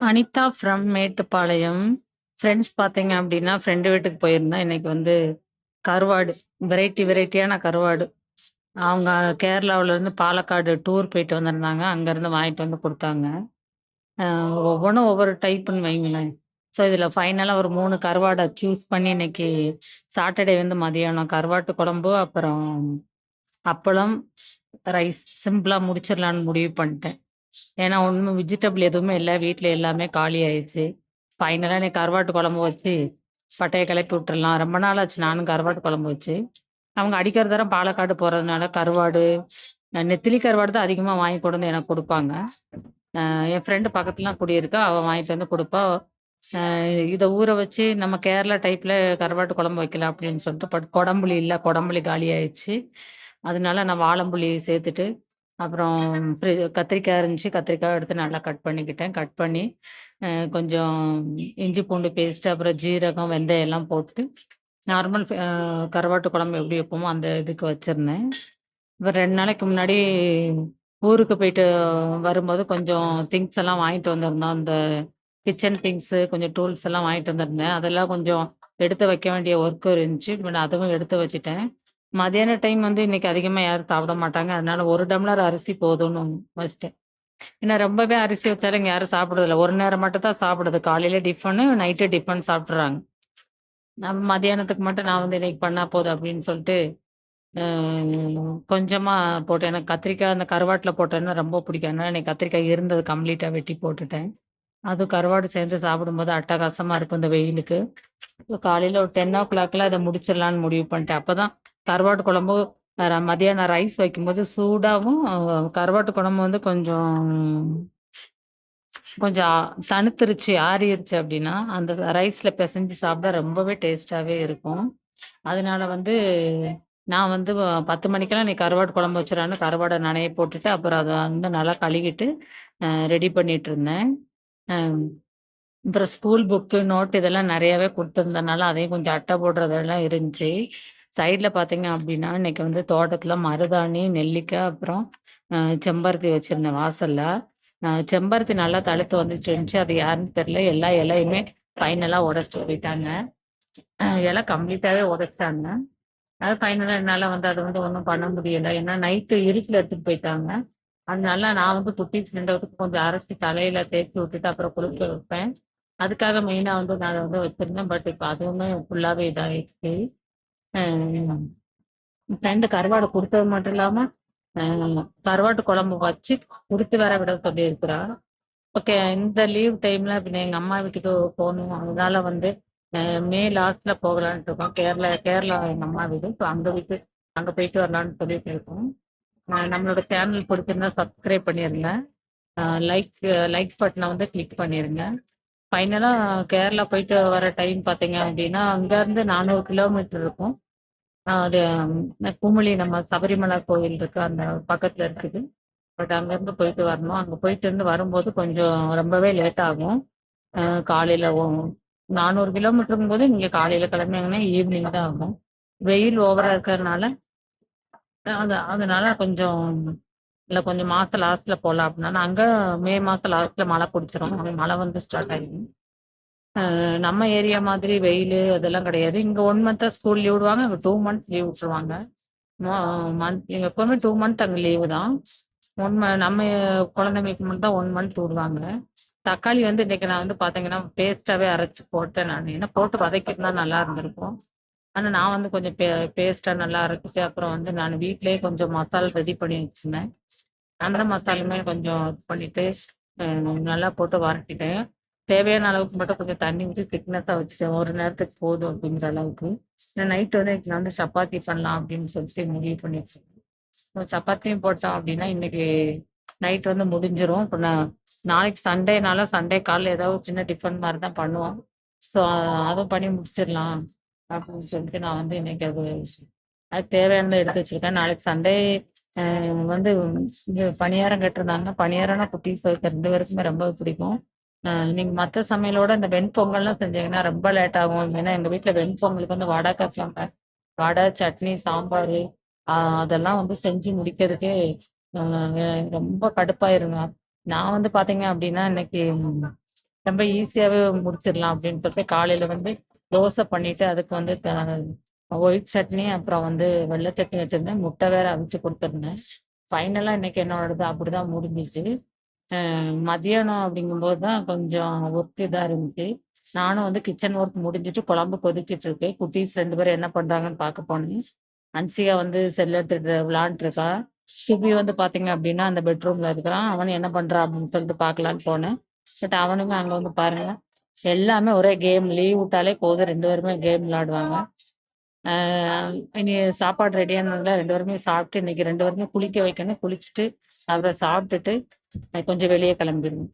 Anitha from Mettupalayam. Friends பார்த்தீங்க அப்டின்னா, friend வீட்டுக்கு போயிருந்தேன். இன்னைக்கு வந்து கருவாடு. வெரைட்டியான கருவாடு. அவங்க கேரளாவுலருந்து பாலக்காடு டூர் போயிட்டு வந்திருந்தாங்க. அங்கருந்து வாங்கிட்டு வந்து குடுத்தாங்க. அ ஒவ்வொன்னும் ஒவ்வொரு டைப்புன்னு வைங்களேன். ஸோ, இதில ஃபைனலா ஒரு 3 கருவாட சூஸ் பண்ணி இன்னைக்கு சாட்டர்டே வந்து மதியானம் கருவாட்டு குழம்பு, அப்புறம் அப்பளம், ரைஸ் சிம்பிளா முடிச்சிடலான்னு முடிவு பண்ணிட்டேன். ஏன்னா, ஒண்ணும் வெஜிடபிள் எதுவுமே இல்ல. வீட்ல எல்லாமே காலி ஆயிருச்சு. ஃபைனலா இன்னைக்கு கருவாட்டு குழம்பு வச்சு, பட்டைய கிளப்பி விட்டுறலாம். ரொம்ப நாள் ஆச்சு நானும் கருவாட்டு குழம்பு வச்சு. அவங்க அடிக்கிற தரம் பாலக்காடு போறதுனால கருவாடு, நெத்திலி கருவாடு தான் அதிகமா வாங்கி கொண்டு வந்து எனக்கு குடுப்பாங்க. என் ஃப்ரெண்டு பக்கத்துலலாம் குடியிருக்கா. அவ வாங்கிட்டு வந்து குடுப்பா. இத ஊற வச்சு நம்ம கேரளா டைப்ல கருவாட்டு குழம்பு வைக்கலாம் அப்படின்னு சொல்லிட்டு, பட் கொடம்புளி இல்ல. கொடம்புளி காலியாயிருச்சு. அதனால நான் வாளம்புளி சேர்த்துட்டு, அப்புறம் கத்திரிக்காய் இருந்துச்சு. கத்திரிக்காய் எடுத்து நல்லா கட் பண்ணிக்கிட்டேன். கட் பண்ணி கொஞ்சம் இஞ்சி பூண்டு பேஸ்ட்டு, அப்புறம் ஜீரகம், வெந்தயம் எல்லாம் போட்டு நார்மல் கருவாட்டு குழம்பு எப்படி வைப்போமோ அந்த இதுக்கு வச்சிருந்தேன். இப்ப 2 நாளைக்கு முன்னாடி ஊருக்கு போயிட்டு வரும்போது கொஞ்சம் திங்ஸ் எல்லாம் வாங்கிட்டு வந்திருந்தோம். அந்த கிச்சன் திங்ஸு, கொஞ்சம் டூல்ஸ் எல்லாம் வாங்கிட்டு வந்திருந்தேன். அதெல்லாம் கொஞ்சம் எடுத்து வைக்க வேண்டிய ஒர்க் இருந்துச்சு. பட் அதுவும் எடுத்து வச்சுட்டேன். மதியான டைம் வந்து இன்னைக்கு அதிகமா யாரும் சாப்பிட மாட்டாங்க. அதனால 1 டம்ளர் அரிசி போதும்னு வச்சுட்டேன். ஏன்னா ரொம்பவே அரிசி வச்சாலும் இங்க யாரும் சாப்பிடுறதில்ல. ஒரு நேரம் மட்டும் தான் சாப்பிடுது. காலையில டிஃபனு, நைட்டு டிஃபன் சாப்பிட்டுறாங்க. நம்ம மதியானத்துக்கு மட்டும் நான் வந்து இன்னைக்கு பண்ணா போதும் அப்படின்னு சொல்லிட்டு, அ கொஞ்சமா போட்டேன். எனக்கு கத்திரிக்காய் அந்த கருவாட்டுல போட்டேன்னா ரொம்ப பிடிக்கும். அதனால இன்னைக்கு கத்திரிக்காய் இருந்தது கம்ப்ளீட்டா வெட்டி போட்டுட்டேன். அதுவும் கருவாடு சேர்ந்து சாப்பிடும்போது அட்டகாசமா இருக்கும் இந்த வெயிலுக்கு. காலையில ஒரு 10:00ல அத முடிச்சிடலான்னு முடிவு பண்ணிட்டேன். அப்பதான் கருவாட்டு குழம்பு மதியானம் ரைஸ் வைக்கும்போது சூடாவும், கருவாட்டு குழம்பு வந்து கொஞ்சம் கொஞ்சம் தணுத்துருச்சு, ஆறிருச்சு அப்டின்னா, அந்த ரைஸ்ல பெசஞ்சு சாப்பிட ரொம்பவே டேஸ்ட்டாவே இருக்கும். அதனால வந்து நான் வந்து 10 மணிக்கெல்லாம் நீ கருவாட்டு குழம்பு வச்சுருன்னு கருவாட நனைய போட்டுட்டு, அப்புறம் அத வந்து நல்லா கழுவிட்டு ரெடி பண்ணிட்டுருந்தேன். அ அப்புறம் ஸ்கூல் புக்கு, நோட் இதெல்லாம் நெறையாவே குடுத்துருந்தனால, அதையும் கொஞ்சம் அட்டை போடுறதெல்லாம் இருந்துச்சு. சைட்ல பார்த்தீங்க அப்டின்னா, இன்னைக்கு வந்து தோட்டத்தில மருதாணி, நெல்லிக்காய், அப்புறம் அ செம்பருத்தி வச்சிருந்தேன் வாசல்ல. செம்பருத்தி நல்லா தழுத்து வந்துட்டு இருந்துச்சு. அது யாருன்னு தெரியல. எல்லா இலையுமே ஃபைனலா உடைச்சுட்டு போயிட்டாங்க. இலை கம்ப்ளீட்டாவே உடைச்சுட்டாங்க. அது ஃபைனலா என்னால வந்து அத வந்து ஒண்ணும் பண்ண முடியல. ஏன்னா நைட்டு இருட்டுல எடுத்துட்டு போயிட்டாங்க. அதனால நான் வந்து குட்டி ஃப்ரெண்ட கொஞ்சம் அரைச்சு தலையில தேய்ச்சு விட்டுட்டு அப்புறம் குளிக்க வைப்பேன். அதுக்காக மெயினா வந்து நான் அத வந்து வச்சிருந்தேன். பட் இப்ப அதுவுமே ஃபுல்லாவே இதாயிடுச்சு. அ ஃப்ரெண்டு கருவாடு குடுத்தது மட்டும் இல்லாம, அ கருவாட்டு குழம்பு வச்சு குடுத்து வேற விட சொல்லியிருக்கிறா. ஓகே. இந்த லீவ் டைம்ல பின்ன எங்க அம்மா வீட்டுக்கு போணும். அதனால வந்து அ மே லாஸ்ட்ல போகலான்ட்டு இருக்கோம். கேரளா எங்க அம்மா வீடு. ஸோ அங்க போயிட்டு வரலான்னு சொல்லிட்டு இருக்கோம். நம்மளோட சேனல் பிடிச்சிருந்தா சப்ஸ்கிரைப் பண்ணிருங்க. அ லைக் லைக் பட்டன வந்து கிளிக் பண்ணிருங்க. ஃபைனலா கேரளா போயிட்டு வர டைம் பார்த்தீங்க அப்டின்னா, அங்கருந்து 400 கிலோமீட்டர் இருக்கும். அது குமுளி நம்ம சபரிமலை கோவில் இருக்கு. அந்த பக்கத்துல இருக்குது. பட் அங்கருந்து போயிட்டு வரணும். அங்க போயிட்டு இருந்து வரும்போது கொஞ்சம் ரொம்பவே லேட் ஆகும். அ காலையில 400 கிலோமீட்டருங்கும்போது நீங்க காலையில கிளம்பினீங்கன்னா ஈவினிங் தான் ஆகும். வெயில் ஓவரா இருக்கிறதுனால, அதனால கொஞ்சம் இல்ல கொஞ்சம் மாசம் லாஸ்ட்ல போலாம் அப்டின்னா, அங்க மே மாசம் லாஸ்ட்ல மழை புடிச்சிரும். மழை வந்து ஸ்டார்ட் ஆயிரும். நம்ம ஏரியா மாதிரி வெயிலு அதெல்லாம் கிடையாது. இங்க 1 மந்த் தான் ஸ்கூல் லீவ் விடுவாங்க. அங்க 2 மந்த் லீவ் விட்டுருவாங்க. மொ எப்பவுமே 2 மந்த் அங்க லீவு தான். நம்ம குழந்தைங்களுக்கு மட்டும் தான் 1 மந்த் விடுவாங்க. தக்காளி வந்து இன்னைக்கு நான் வந்து பார்த்தீங்கன்னா, பேஸ்ட்டாவே அரைச்சு போட்டேன் நானு. ஏன்னா போட்டு வதக்கியிருந்தா நல்லா இருந்திருக்கும். ஆனா நான் வந்து கொஞ்சம் பேஸ்ட்டா நல்லா அரைச்சுட்டு, அப்புறம் வந்து நான் வீட்லயே கொஞ்சம் மசாலா ரெடி பண்ணி வச்சிருந்தேன். அந்த மசாலுமே கொஞ்சம் இது பண்ணிட்டு, அ நல்லா போட்டு வதக்கிட்டேன். தேவையான அளவுக்கு மட்டும் கொஞ்சம் தண்ணி ஊத்தி திக்னஸா வச்சுட்டேன். ஒரு நேரத்துக்கு போதும் அப்படிங்கிற அளவுக்கு. நைட் வந்து இன்னைக்கு நான் வந்து சப்பாத்தி பண்ணலாம் அப்படின்னு சொல்லிட்டு முடிவு பண்ணி வச்சிருக்கேன். சப்பாத்தியும் போட்டோம் அப்படின்னா, இன்னைக்கு நைட் வந்து முடிஞ்சிரும். இப்ப நாளைக்கு சண்டேனால சண்டே காலைல ஏதாவது சின்ன டிஃபன் மாரி தான் பண்ணுவோம். ஸோ அதுவும் பண்ணி முடிச்சிடலாம் அப்படின்னு சொல்லிட்டு நான் வந்து இன்னைக்கு அதுக்கு தேவையானத எடுத்து வச்சிருக்கேன். நாளைக்கு சண்டே அ வந்து இங்க பணியாரம் கேட்டிருந்தாங்க. பணியாரம்னா குட்டீஸுக்கு 2 பேருக்குமே ரொம்ப பிடிக்கும். நீங்க மத்த சமையலோட இந்த வெண்பொங்கல்லாம் செஞ்சீங்கன்னா ரொம்ப லேட் ஆகும். ஏன்னா எங்க வீட்ல வெண்பொங்கலுக்கு வந்து வடை காய்ச்சுவாங்க. வடை, சட்னி, சாம்பாரு அ அதெல்லாம் வந்து செஞ்சு முடிக்கிறதுக்கே அ ரொம்ப கடுப்பாயிருங்க. நான் வந்து பார்த்தீங்க அப்டின்னா, இன்னைக்கு ரொம்ப ஈஸியாவே முடிச்சிடலாம் அப்படின்னு சொல்லிட்டு காலையில வந்து தோசை பண்ணிட்டு அதுக்கு வந்து ஒயிட் சட்னி அப்புறம் வந்து வெள்ளை சட்னி வச்சிருந்தேன். முட்டை வேற அவிச்சு குடுத்துருந்தேன். ஃபைனலா இன்னைக்கு என்னோடது அப்படிதான் முடிஞ்சுச்சு. மதியானம் அப்படிங்கும்போது தான் கொஞ்சம் ஒர்க் இதா இருந்துச்சு. நானும் வந்து கிச்சன் ஒர்க் முடிஞ்சுட்டு குழம்பு கொதிச்சிட்டு இருக்கு. குட்டீஸ் 2 பேரும் என்ன பண்றாங்கன்னு பார்க்க போனேன். அன்சியா வந்து செல் எடுத்துட்டு விளையாண்ட்ருக்கா. சுபி வந்து பார்த்தீங்க அப்படின்னா, அந்த பெட்ரூம்ல இருக்கிறான். அவனும் என்ன பண்றான் அப்படின்னு சொல்லிட்டு பார்க்கலான்னு போனேன். பட் அவனுமே அங்க வந்து பாருங்க, எல்லாமே ஒரே கேம். லீவ் விட்டாலே போதும் 2 பேருமே கேம் விளையாடுவாங்க. ஆ இனி சாப்பாடு ரெடியானதுல 2 பேருமே சாப்பிட்டு இன்னைக்கு 2 பேருமே குளிக்க வைக்கணும். குளிச்சுட்டு, அப்புறம் சாப்பிட்டுட்டு கொஞ்சம் வெளிய கிளம்பிருவோம்.